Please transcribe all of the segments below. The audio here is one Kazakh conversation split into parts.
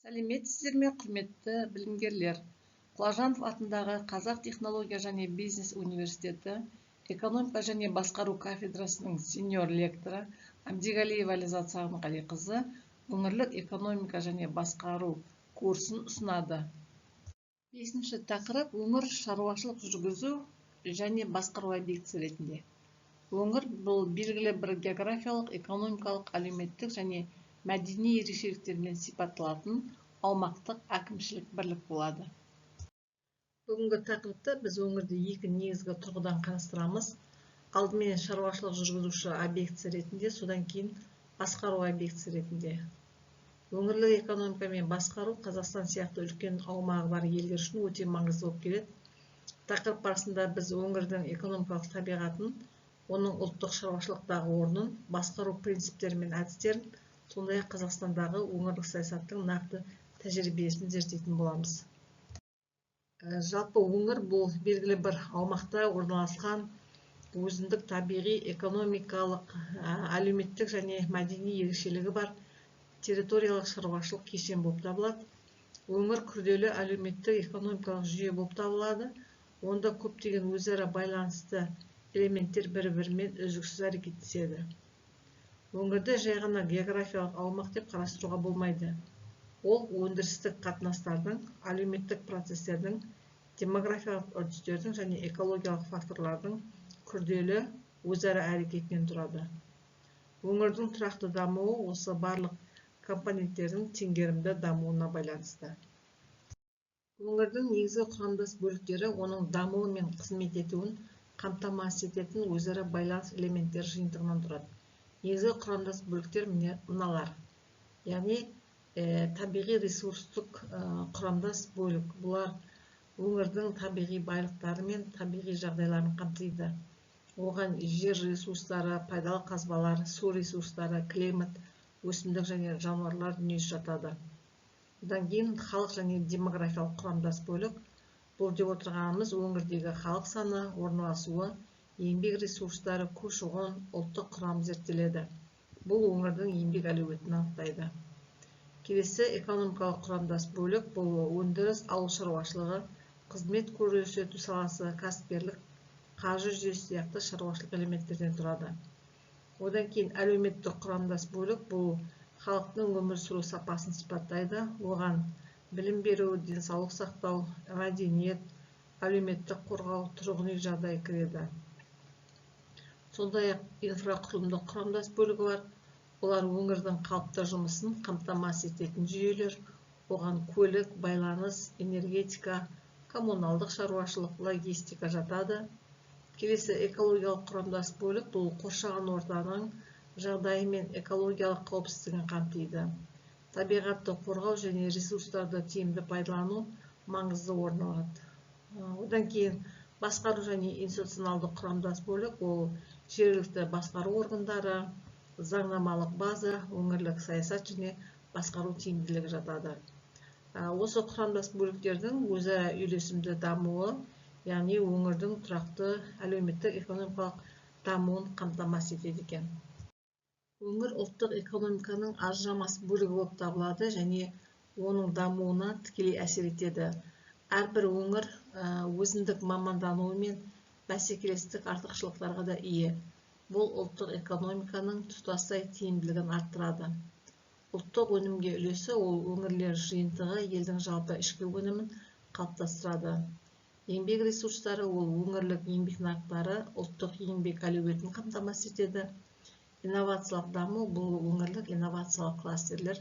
Сәлеметсіздер ме, құрметті білімгерлер? Құлажанов атындағы Қазақ технология және бизнес университеті экономика және басқару кафедрасының сеньор лекторы Әбдіғалиева Ләззат Сағынғалиқызы өңірлік экономика және басқару курсын ұсынады. 5-ші тақырып өңір шаруашылық жүргізу және басқару объектісі ретінде. Өңір бұл белгілі бір географиялық, экономикалық, әлеуметтік және мәдени ерекшеліктермен сипатталатын аумақтық әкімшілік бірлік болады. Бүгінгі тақырыпта біз өңірді екі негізгі тұрғыдан қарастырамыз. Алдымен шаруашылық жүргізуші объектісі ретінде, содан кейін басқару объектісі ретінде. Өңірлік экономика мен басқару Қазақстан сияқты үлкен аумағы бар елдер үшін өте маңызды болып келеді. Тақырып барысында біз өңірдің экономикалық табиғатын, оның ұлттық шаруашылықтағы орнын, басқару принциптері мен әдістерін, сондай-ақ Қазақстандағы өңірлік саясаттың нақты тәжірибесін зерттейтін боламыз. Жалпы өңір бұл белгілі бір аумақта орналасқан өзіндік табиғи, экономикалық, әлеуметтік және мәдени ерекшелігі бар территориялық шаруашылық кешен болып табылады. Өңір күрделі әлеуметтік экономикалық жүйе болып табылады. Онда көптеген өзара байланысты элементтер бір-бірімен үздіксіз әрекеттеседі. Өңірді жай ғана географиялық аумақ деп қарастыруға болмайды. Ол өндірістік қатынастардың, әлеуметтік процестердің, демографиялық үрдістердің және экологиялық факторлардың күрделі өзара әрекетінен тұрады. Өңірдің тұрақты дамуы осы барлық компоненттердің теңгерімді дамуына байланысты. Өңірдің негізгі құрамдас бөліктері оның дамуы мен қызмет етуін қамтамасыз ететін өзара байланыс элементтер жиынтығынан тұрады. Негізгі құрамдас бөліктер мыналар. Яғни табиғи ресурстық құрамдас бөлік. Бұлар өңірдің табиғи байлықтары мен табиғи жағдайларын қамтиды. Оған жер ресурстары, пайдалы қазбалар, су ресурстары, климат, өсімдік және жануарлар дүниесі жатады. Одан кейін халық және демографиялық құрамдас бөлік. Бұл деп отырғанымыз өңірдегі халық саны, орналасуы, еңбек ресурстары, көші-қон, ұлттық құрам зерттеледі. Бұл өңірдің еңбек әлеуетін анықтайды. Келесі экономикалық құрамдас бөлік бұл өндіріс, ауыл шаруашылығы, қызмет көрсету саласы, кәсіпкерлік, қаржы жүйесі сияқты шаруашылық элементтерден тұрады. Одан кейін әлеуметтік құрамдас бөлік бұл халықтың өмір сүру сапасын сипаттайды. Оған білім беру, денсаулық сақтау, мәдениет, әлеуметтік қорғау, тұрғын үй жағдайы кіреді. Сондай-ақ инфрақұрылымдық құрамдас бөлігі бар. Олар өңірдің қалыпты жұмысын қамтамасыз ететін жүйелер. Оған көлік, байланыс, энергетика, коммуналдық шаруашылық, логистика жатады. Келесі экологиялық құрамдас бөлік бұл қоршаған ортаның жағдайы мен экологиялық қауіпсіздігін қамтиды. Табиғатты қорғау және ресурстарды тиімді пайдалану маңызды орын алады. Одан кейін басқару және институционалдық құрамдас бөлік ол жергілікті басқару органдары, заңнамалық база, өңірлік саясат және басқару тиімділігі жатады. Осы құрамдас бөліктердің өзара үйлесімді дамуы, яғни өңірдің тұрақты әлеуметтік экономикалық дамуын қамтамасыз етеді екен. Өңір ұлттық экономиканың ажырамас бөлігі болып табылады және оның дамуына тікелей әсер етеді. Әрбір өңір өзіндік мамандануы мен бәсекелестік артықшылықтарға да ие. Бұл ұлттық экономиканың тұтастай тиімділігін арттырады. Ұлттық өнімге үлесі ол өңірлер жиынтығы елдің жалпы ішкі өнімін қалыптастырады. Еңбек ресурстары ол өңірлік еңбек нарықтары, ұлттық еңбек әлеуетін қамтамасыз етеді. Инновациялық даму бұл өңірлік инновациялық кластерлер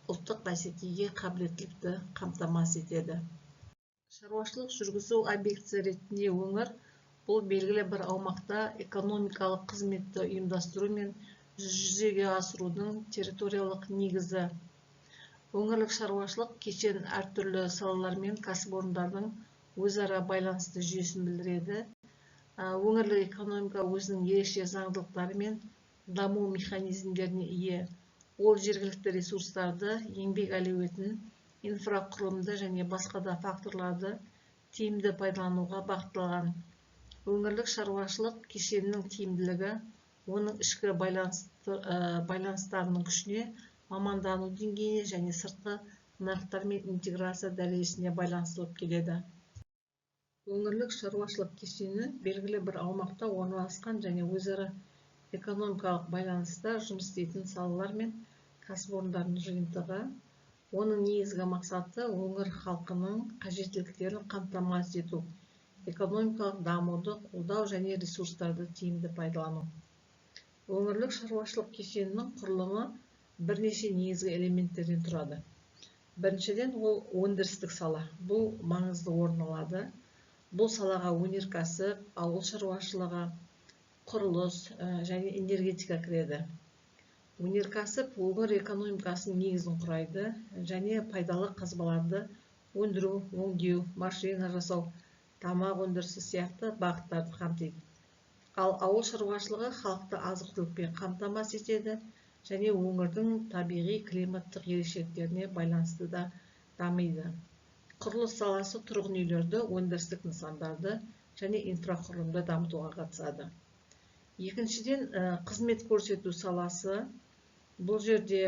ұлттық бәсекеге қабілеттілікті қамтамасыз етеді. Шаруашылық жүргізу объектісі ретінде өңір бұл белгілі бір аумақта экономикалық қызметті ұйымдастыру мен жүзеге асырудың территориялық негізі. Өңірлік шаруашылық кешен әртүрлі салалар мен кәсіпорындардың өзара байланысты жүйесін білдіреді. Өңірлік экономика өзінің ерекше заңдылықтары мен даму механизмдеріне ие. Ол жергілікті ресурстарды, еңбек әлеуетін, инфрақұрылымды және басқа да факторларды тиімді пайдалануға бағытталған. Өңірлік шаруашылық кешенінің тиімділігі, оның ішкі байланыстарының күшіне, мамандану деңгейіне және сыртқы нарықтармен интеграция дәрежесіне байланыстырылып келеді. Өңірлік шаруашылық кешені белгілі бір аумақта орналасқан және өзара экономикалық байланыста жұмыс істейтін салалар мен кәсіпорындардың жиынтығы. Оның негізгі мақсаты өңір халқының қажеттіліктерін қамтамасыз ету, экономикалық дамуды қолдау және ресурстарды тиімді пайдалану. Өңірлік шаруашылық кешенінің құрылымы бірнеше негізгі элементтерден тұрады. Біріншіден, ол өндірістік сала. Бұл маңызды орын алады. Бұл салаға өнеркәсіп, ауыл шаруашылығы, құрылыс және энергетика кіреді. Өнеркәсіп өңір экономикасының негізін құрайды және пайдалы қазбаларды өндіру, өңдеу, машина жасау, тамақ өндірісі сияқты бағыттарды қамтиды. Ал ауыл шаруашылығы халықты азық-түлікпен қамтамасыз етеді және өңірдің табиғи климаттық ерекшеліктеріне байланысты да дамиды. Құрылыс саласы тұрғын үйлерді, өндірістік нысандарды және инфрақұрылымды дамытуға қатысады. Екіншіден, қызмет көрсету саласы. Бұл жерде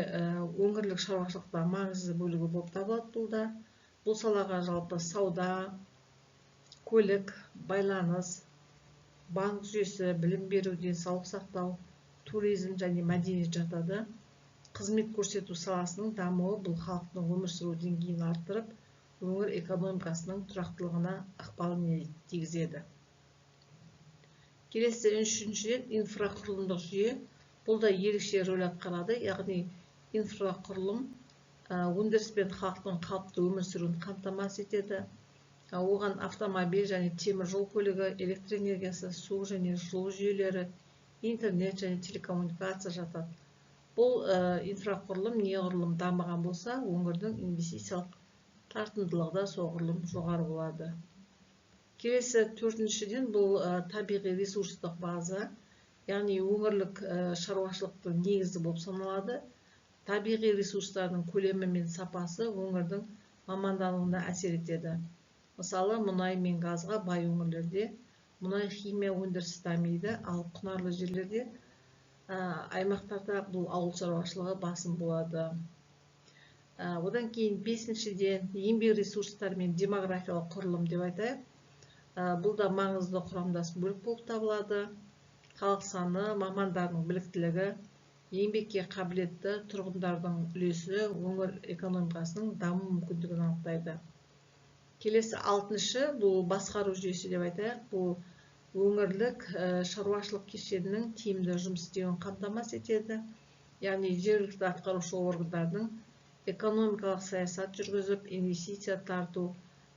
өңірлік шаруашылықта маңызды бөлігі болып табылады. Бұл салаға жалпы сауда, көлік, байланыс, банк жүйесі, білім беру, денсаулық сақтау, туризм және мәдениет жатады. Қызмет көрсету саласының дамуы бұл халықтың өмір сүру деңгейін арттырып, өңір экономикасының тұрақтылығына ықпалын тигізеді. Келесі үшіншіден, инфрақұрылымдық жүйе. Бұл да ерекше рөл атқарады, яғни инфрақұрылым өндіріс пен халықтың қалыпты өмір сүруін қамтамасыз етеді. Оған автомобиль және темір жол көлігі, электр энергиясы, су және жылу жүйелері, интернет және телекоммуникация жатады. Бұл инфрақұрылым неғұрлым дамыған болса, өңірдің инвестициялық тартымдылығы да соғұрлым жоғары болады. Келесі төртіншіден, бұл табиғи ресурстық база, яғни өңірлік шаруашылықтың негізі болып саналады. Табиғи ресурстардың көлемі мен сапасы өңірдің мамандануына әсер етеді. Мысалы, мұнай мен газға бай өңірлерде мұнай химия өндірісі дамиды, ал құнарлы жерлерде аймақтарда бұл ауыл шаруашылығы басым болады. Одан кейін бесіншіден, еңбек ресурстары мен демографиялық құрылым деп айтайық. Бұл да маңызды құрамдас бөлік болып табылады. Халық саны, мамандардың біліктілігі, еңбекке қабілетті тұрғындардың үлесі өңір экономикасының даму мүмкіндігін анықтайды. Келесі алтыншы, бұл басқару жүйесі деп айтайық. Бұл өңірлік шаруашылық кешенінің тиімді жұмыс істеуін қамтамасыз етеді. Яғни жергілікті атқарушы органдардың экономикалық саясат жүргізіп, инвестиция тарту,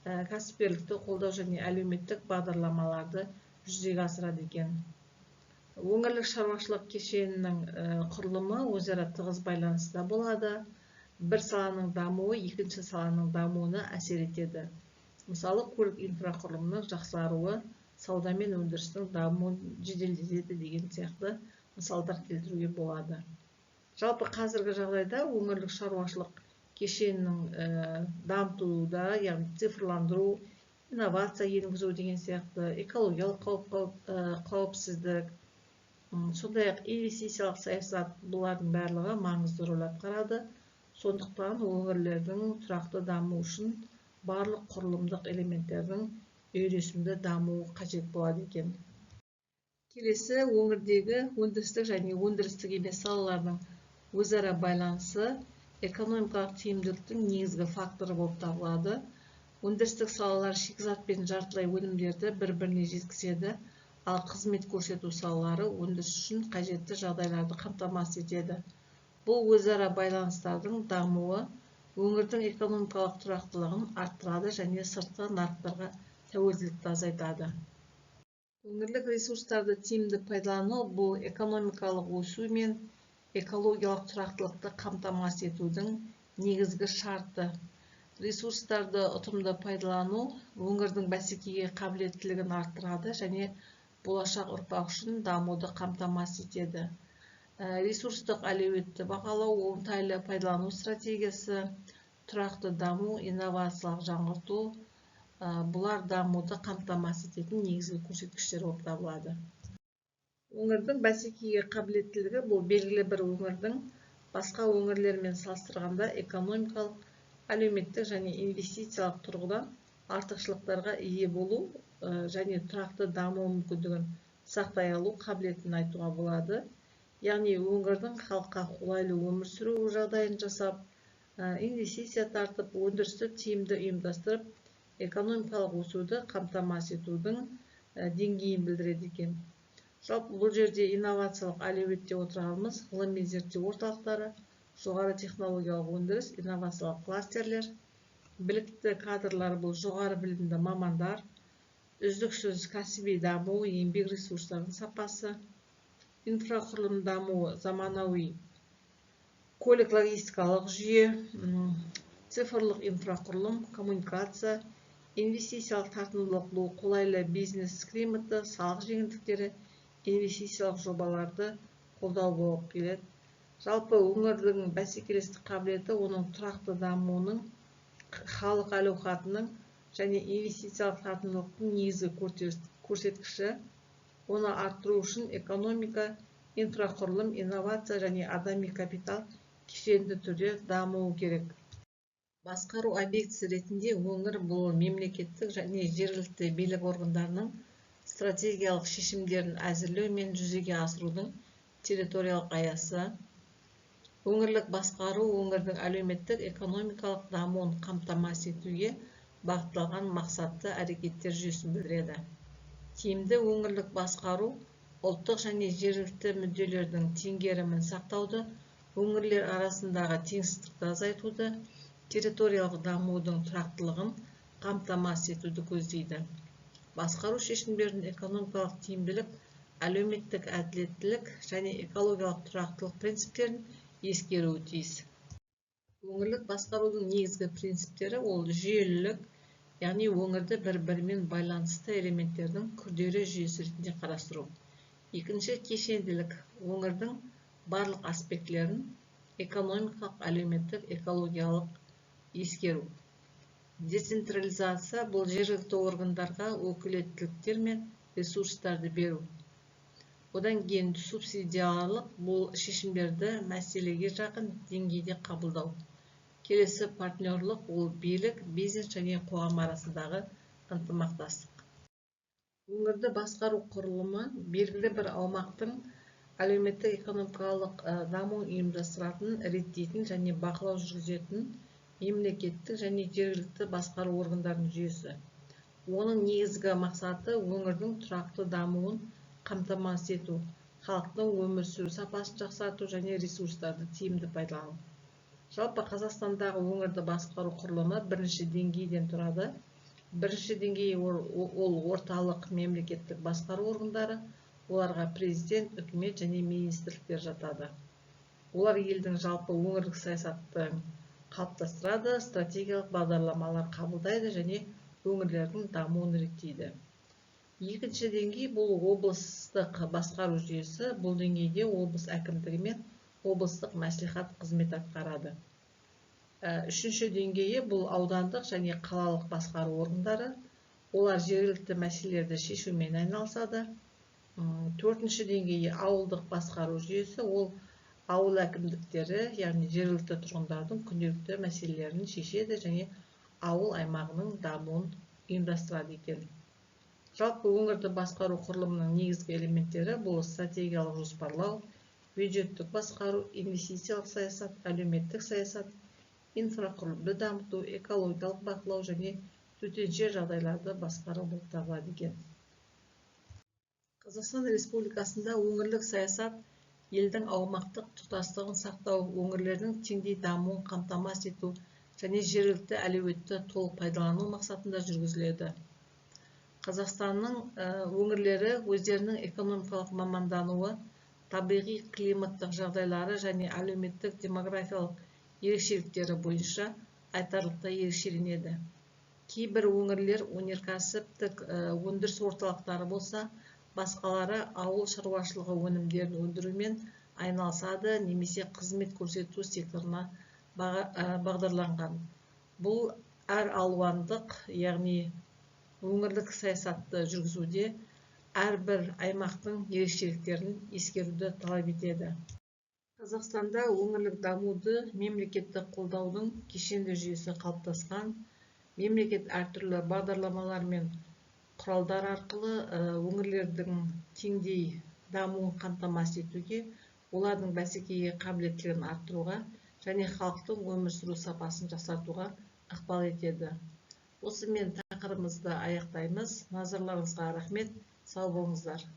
кәсіпкерлікті қолдау және әлеуметтік бағдарламаларды жүзеге асырады екен. Өңірлік шаруашылық кешенінің құрылымы өзара тығыз байланыста болады. Бір саланың дамуы екінші саланың дамуына әсер етеді. Мысалы, көлік инфрақұрылымының жақсаруы сауда мен өндірістің дамуын жеделдетеді деген сияқты мысалдар келтіруге болады. Жалпы қазіргі жағдайда өңірлік шаруашылық кешенінің дамытылуда, яғни цифрландыру, инновация енгізу деген сияқты, экологиялық қауіпсіздік, сондай-ақ инвестициялық саясат, бұлардың барлығы маңызды рөл атқарады. Сондықтан өңірлердің тұрақты даму үшін барлық құрылымдық элементтердің үйлесімді дамуы қажет болады екен. Келесі, өңірдегі өндірістік және өндірістік емес салалардың өзара байланысы экономикалық тиімділіктің негізгі факторы болып табылады. Өндірістік салалар шикізат пен жартылай өнімдерді бір-біріне жеткізеді, ал қызмет көрсету салалары өндіріс үшін қажетті жағдайларды қамтамасыз етеді. Бұл өзара байланыстардың дамуы өңірдің экономикалық тұрақтылығын арттырады және сыртқы нарықтарға тәуелділікті азайтады. Өңірлік ресурстарды тиімді пайдалану бұл экономикалық өсу мен экологиялық тұрақтылықты қамтамасыз етудің негізгі шарты. Ресурстарды ұтымды пайдалану өңірдің бәсекеге қабілеттілігін арттырады және болашақ ұрпақ үшін дамуды қамтамасыз етеді. Ресурстық әлеуетті бағалау, оңтайлы пайдалану стратегиясы, тұрақты даму, инновациялық жаңғырту, бұлар дамуды қамтамасыз ететін негізгі көрсеткіштер болып табылады. Өңірдің бәсекеге қабілеттілігі бұл белгілі бір өңірдің басқа өңірлермен салыстырғанда экономикалық әлеуметтік және инвестициялық тұрғыдан артықшылықтарға ие болу және тұрақты даму мүмкіндігін сақтай алу қабілетін айтуға болады. Яғни өңірдің халыққа қолайлы өмір сүру жағдайын жасап, инвестиция тартып, өндірісті тиімді ұйымдастырып, экономикалық өсуді қамтамасыз етудің деңгейін білдіреді екен. Жалпы бұл жерде инновациялық әлеуетте отырғанымыз ғылыми зерттеу орталықтары, жоғары технологиялық өндіріс, инновациялық кластерлер, білікті кадрлар, бұл жоғары білімді мамандар, үздіксіз кәсіби даму, еңбек ресурстарының сапасы, инфрақұрылым дамуы, заманауи көлік логистикалық жүйе, цифрлық инфрақұрылым, коммуникация, инвестициялық тартымдылық, бұл қолайлы бизнес климаты, салық жеңілдіктері, инвестициялық жобаларды қолдау болып келеді. Жалпы өңірдің бәсекелестік қабілеті оның тұрақты дамуының, халық әл-ауқатының және инвестициялық тартымдылықтың негізгі көрсеткіші. Оны арттыру үшін экономика, инфрақұрылым, инновация және адами капитал кешенді түрде дамуы керек. Басқару объектісі ретінде өңір бұл мемлекеттік және жергілікті билік органдарының стратегиялық шешімдерін әзірлеу мен жүзеге асырудың территориялық аясы. Өңірлік басқару өңірдің әлеуметтік экономикалық дамуын қамтамасыз етуге бағытталған мақсатты әрекеттер жүйесін білдіреді. Тиімді өңірлік басқару ұлттық және жергілікті мүдделердің теңгерімін сақтауды, өңірлер арасындағы теңсіздікті азайтуды, территориялық дамудың тұрақтылығын қамтамасыз етуді көздейді. Басқару шешімдерінің экономикалық тиімділік, әлеуметтік әділеттілік және экологиялық тұрақтылық принциптерін ескеруі тиіс. Өңірлік басқарудың негізгі принциптері ол жүйелілік, яғни өңірді бір-бірімен байланысты элементтердің күрделі жүйесі ретінде қарастыру. Екінші, кешенділік, өңірдің барлық аспектілерін экономикалық, әлеуметтік, экологиялық ескеру. Децентрализация, бұл жергілікті органдарға өкілеттіліктер мен ресурстарды беру. Одан кейін субсидиялық, бұл шешімдерді мәселеге жақын деңгейде қабылдау. Келесі партнерлық, ол билік, бизнес және қоғам арасындағы ынтымақтастық. Өңірді басқару құрылымы белгілі бір аумақтың әлеуметтік экономикалық дамуын ұйымдастыратын, реттейтін және бақылау жүргізетін мемлекеттік және жергілікті басқару органдарының жүйесі. Оның негізгі мақсаты өңірдің тұрақты дамуын қамтамасыз ету, халықтың өмір сүру сапасын жақсарту және ресурстарды тиімді пайдалану. Жалпы Қазақстандағы өңірді басқару құрылымы бірінші деңгейден тұрады. Бірінші деңгей ол орталық мемлекеттік басқару органдары, оларға президент, үкімет және министрліктер жатады. Олар елдің жалпы өңірлік саясатты қалыптастырады, стратегиялық бағдарламалар қабылдайды және өңірлердің дамуын реттейді. Екінші деңгей бұл облыстық басқару жүйесі. Бұл деңгейде облыс әкімдігі мен облыстық мәслихат қызмет атқарады. Үшінші деңгейі бұл аудандық және қалалық басқару органдары. Олар жергілікті мәселелерді шешумен айналысады. Төртінші деңгейі ауылдық басқару жүйесі. Ол ауыл әкімдіктері, яғни жергілікті тұрғындардың күнделікті мәселелерін шешеді және ауыл аймағының дамуын ұйымдастырады екен. Жалпы өңірді басқару құрылымының негізгі элементтері бұл стратегиялық жоспарлау, бюджеттік басқару, инвестициялық саясат, әлеуметтік саясат, инфрақұрылымды дамыту, экологиялық бақылау және төтенше жағдайларды басқару болып табылады екен. Қазақстан Республикасында өңірлік саясат елдің аумақтық тұтастығын сақтау, өңірлердің теңдей дамуын қамтамасыз ету және жергілікті әлеуетті толық пайдалану мақсатында жүргізіледі. Қазақстанның өңірлері өздерінің экономикалық мамандануы, табиғи климаттық жағдайлары және әлеуметтік демографиялық ерекшеліктері бойынша айтарлықтай ерекшеленеді. Кейбір өңірлер өнеркәсіптік өндіріс орталықтары болса, басқалары ауыл шаруашылығы өнімдерін өндірумен айналысады немесе қызмет көрсету секторына бағдарланған. Бұл әр алуандық, яғни өңірлік саясатты жүргізуде әрбір аймақтың ерекшеліктерін ескеруді талап етеді. Қазақстанда өңірлік дамуды мемлекеттік қолдаудың кешенді жүйесі қалыптасқан. Мемлекет әртүрлі бағдарламалар мен құралдар арқылы өңірлердің теңдей дамуын қамтамасыз етуге, олардың бәсекеге қабілеттілігін арттыруға және халықтың өмір сүру сапасын жақсартуға ықпал етеді. Осымен тақырыбымызды аяқтаймыз. Назарларыңызға рахмет. Сау болыңыздар.